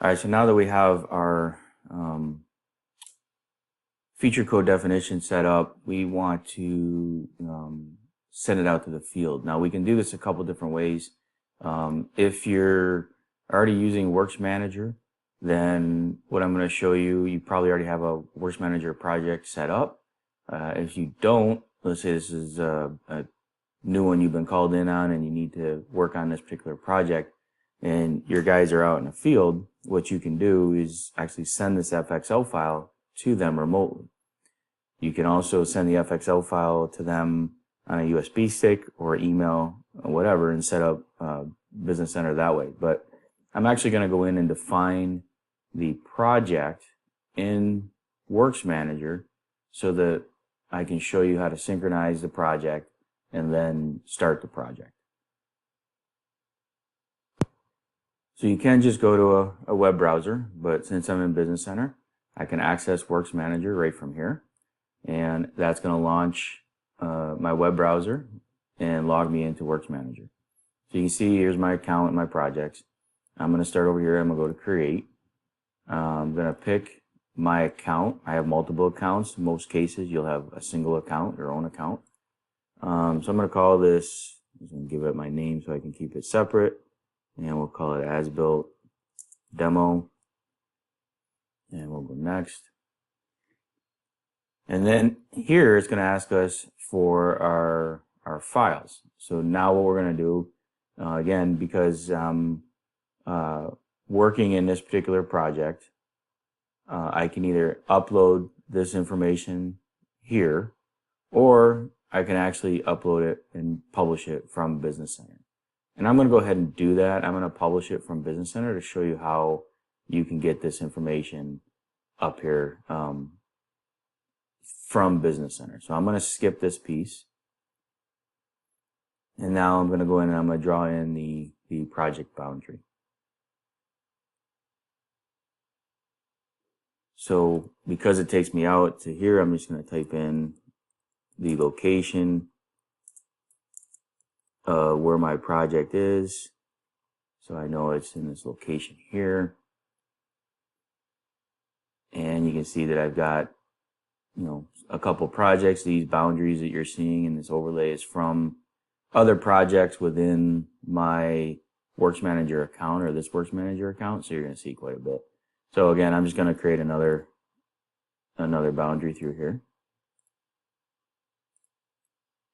All right, so now that we have our feature code definition set up, we want to send it out to the field. Now we can do this a couple different ways. If you're already using WorksManager, then what I'm going to show you, you probably already have a WorksManager project set up. If you don't, let's say this is a new one you've been called in on and you need to work on this particular project and your guys are out in the field, what you can do is actually send this FXL file to them remotely. You can also send the FXL file to them on a USB stick or email or whatever and set up Business Center that way. But I'm actually going to go in and define the project in WorksManager so that I can show you how to synchronize the project and then start the project. So you can just go to a web browser, but since I'm in Business Center, I can access WorksManager right from here. And that's going to launch my web browser and log me into WorksManager. So you can see here's my account and my projects. I'm going to start over here. I'm going to go to create. I'm going to pick my account. I have multiple accounts. In most cases, you'll have a single account, your own account. So I'm going to call this, I'm going to give it my name so I can keep it separate. And we'll call it as built demo. And we'll go next. And then here it's going to ask us for our files. So now what we're going to do, again, because I'm working in this particular project, I can either upload this information here, or I can actually upload it and publish it from Business Center. And I'm going to go ahead and do that. I'm going to publish it from Business Center to show you how you can get this information up here from Business Center. So I'm going to skip this piece. And now I'm going to go in and I'm going to draw in the project boundary. So because it takes me out to here, I'm just going to type in the location where my project is. So I know it's in this location here. And you can see that I've got, a couple projects. These boundaries that you're seeing in this overlay is from other projects within my WorksManager account or this WorksManager account. So you're going to see quite a bit. So again, I'm just going to create another boundary through here.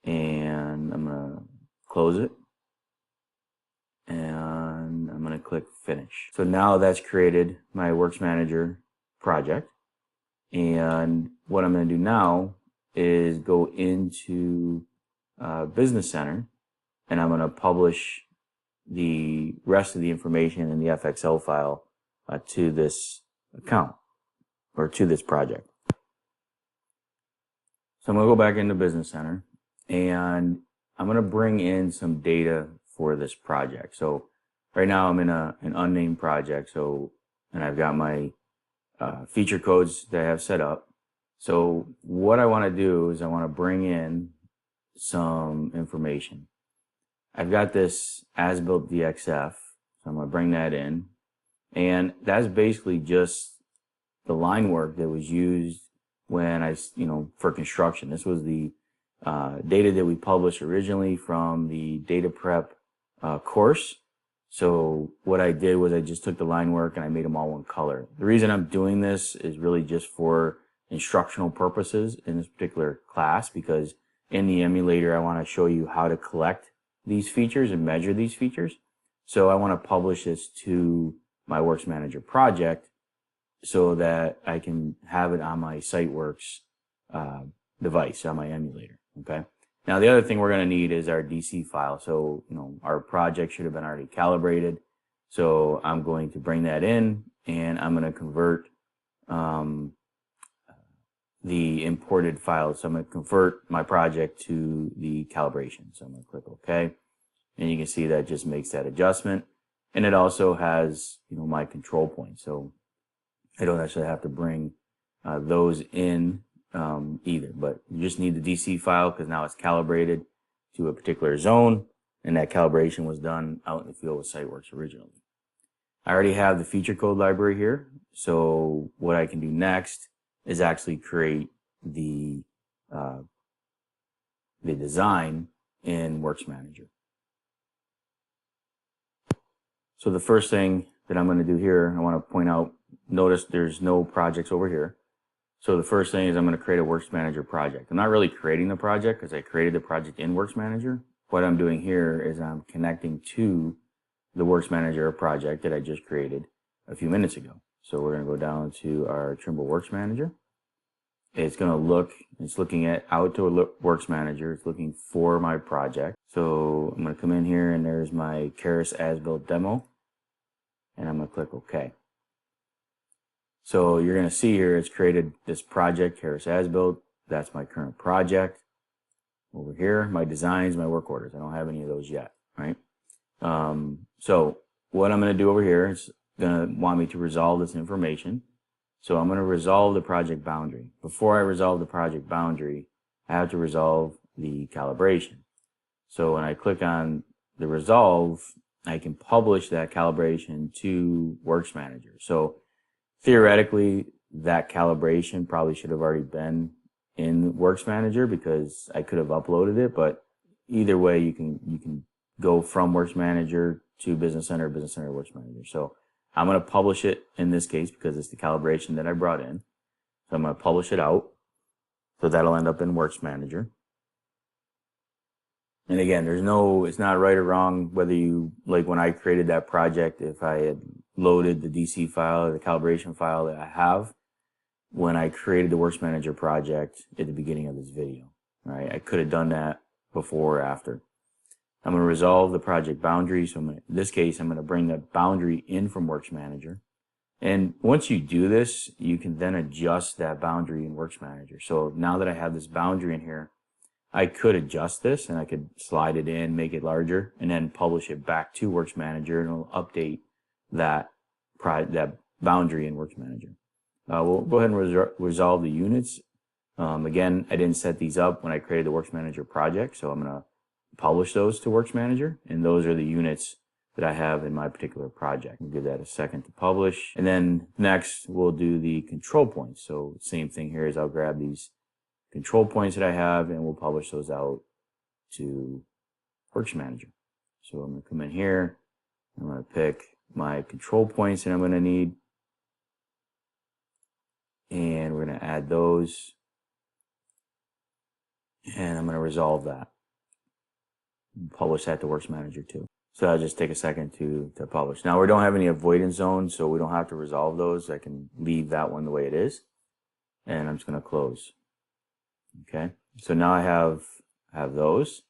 And I'm going to close it. And I'm going to click finish. So now that's created my WorksManager project. And what I'm going to do now is go into Business Center and I'm going to publish the rest of the information in the FXL file to this account or to this project. So I'm going to go back into Business Center and I'm going to bring in some data for this project. So right now I'm in an unnamed project. And I've got my feature codes that I have set up. So what I want to do is I want to bring in some information. I've got this as-built DXF, so I'm going to bring that in. And that's basically just the line work that was used when for construction. This was the data that we published originally from the data prep course. So what I did was I just took the line work and I made them all one color. The reason I'm doing this is really just for instructional purposes in this particular class, because in the emulator I want to show you how to collect these features and measure these features. So I want to publish this to my WorksManager project so that I can have it on my Siteworks device, on my emulator. Okay. Now, the other thing we're going to need is our DC file. So, our project should have been already calibrated. So I'm going to bring that in and I'm going to convert the imported file. So I'm going to convert my project to the calibration. So I'm going to click OK. And you can see that just makes that adjustment. And it also has, my control points. So I don't actually have to bring those in either, but you just need the DC file because now it's calibrated to a particular zone, and that calibration was done out in the field with Siteworks originally. I already have the feature code library here. So what I can do next is actually create the design in WorksManager. So the first thing that I'm going to do here, I want to point out, notice there's no projects over here. So the first thing is I'm going to create a WorksManager project. I'm not really creating the project because I created the project in WorksManager. What I'm doing here is I'm connecting to the WorksManager project that I just created a few minutes ago. So we're going to go down to our Trimble WorksManager. It's going to look, it's looking out to a WorksManager. It's looking for my project. So I'm going to come in here and there's my Keras as-built demo. And I'm going to click OK. So you're going to see here it's created this project, Keras as-built. That's my current project. Over here, my designs, my work orders. I don't have any of those yet, right? So what I'm going to do over here is going to want me to resolve this information. So I'm going to resolve the project boundary. Before I resolve the project boundary, I have to resolve the calibration. So when I click on the resolve, I can publish that calibration to WorksManager. So theoretically, that calibration probably should have already been in WorksManager because I could have uploaded it, but either way, you can go from WorksManager to Business Center to WorksManager. So I'm going to publish it in this case because it's the calibration that I brought in. So I'm going to publish it out. So that'll end up in WorksManager. And again, it's not right or wrong whether you, like when I created that project, if I had loaded the DC file or the calibration file that I have when I created the WorksManager project at the beginning of this video, right? I could have done that before or after. I'm going to resolve the project boundary. So in this case, I'm going to bring the boundary in from WorksManager. And once you do this, you can then adjust that boundary in WorksManager. So now that I have this boundary in here, I could adjust this and I could slide it in, make it larger, and then publish it back to WorksManager, and it'll update that boundary in WorksManager. We'll go ahead and resolve the units. Again, I didn't set these up when I created the WorksManager project, so I'm going to publish those to WorksManager, and those are the units that I have in my particular project. We'll give that a second to publish. And then next, we'll do the control points. So same thing here is I'll grab these control points that I have, and we'll publish those out to WorksManager. So I'm going to come in here, I'm going to pick my control points that I'm going to need, and we're going to add those, and I'm going to resolve that. Publish that to WorksManager too. So I'll just take a second to publish. Now we don't have any avoidance zones, so we don't have to resolve those. I can leave that one the way it is, and I'm just going to close. Okay, so now I have those.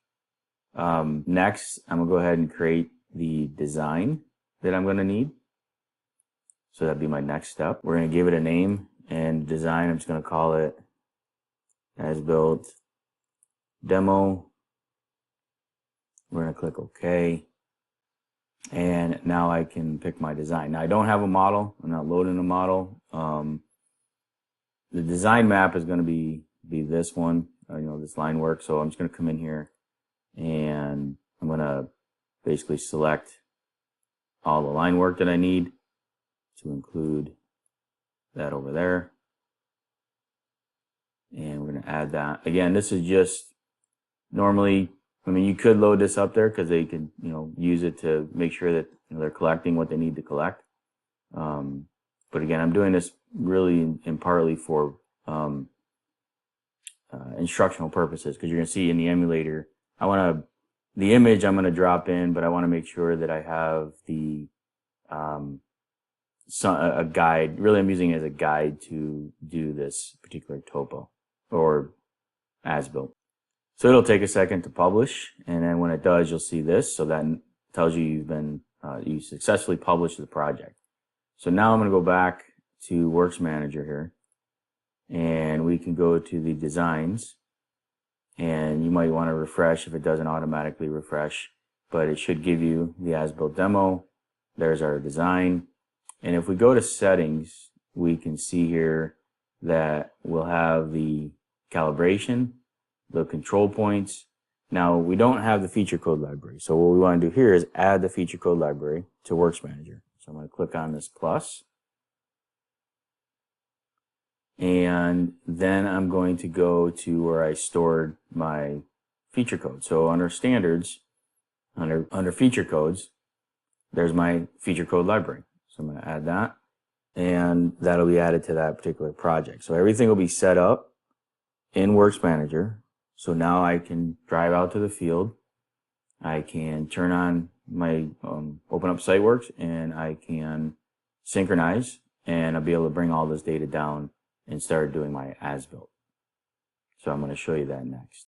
Next, I'm going to go ahead and create the design that I'm going to need. So that'd be my next step. We're going to give it a name, and design, I'm just going to call it as-built demo. We're going to click OK. And now I can pick my design. Now I don't have a model. I'm not loading a model. The design map is going to be this one, this line work. So I'm just going to come in here and I'm going to basically select all the line work that I need to include that over there. And we're going to add that. Again, this is just normally, you could load this up there because they can, use it to make sure that they're collecting what they need to collect. But again, I'm doing this really and partly for instructional purposes, because you're going to see in the emulator, the image I'm going to drop in, but I want to make sure that I have a guide. Really, I'm using it as a guide to do this particular topo or as-built. So it'll take a second to publish, and then when it does, you'll see this. So that tells you you successfully published the project. So now I'm going to go back to WorksManager here, and we can go to the designs, and you might want to refresh if it doesn't automatically refresh, but it should give you the as-built demo. There's our design. And if we go to settings, we can see here that we'll have the calibration, the control points. Now we don't have the feature code library. So what we want to do here is add the feature code library to WorksManager. So So I'm going to click on this plus. And then I'm going to go to where I stored my feature code. So under standards, under feature codes, there's my feature code library. So I'm going to add that, and that'll be added to that particular project. So everything will be set up in WorksManager. So now I can drive out to the field. I can turn on my, open up Siteworks, and I can synchronize, and I'll be able to bring all this data down and start doing my as-built. So I'm going to show you that next.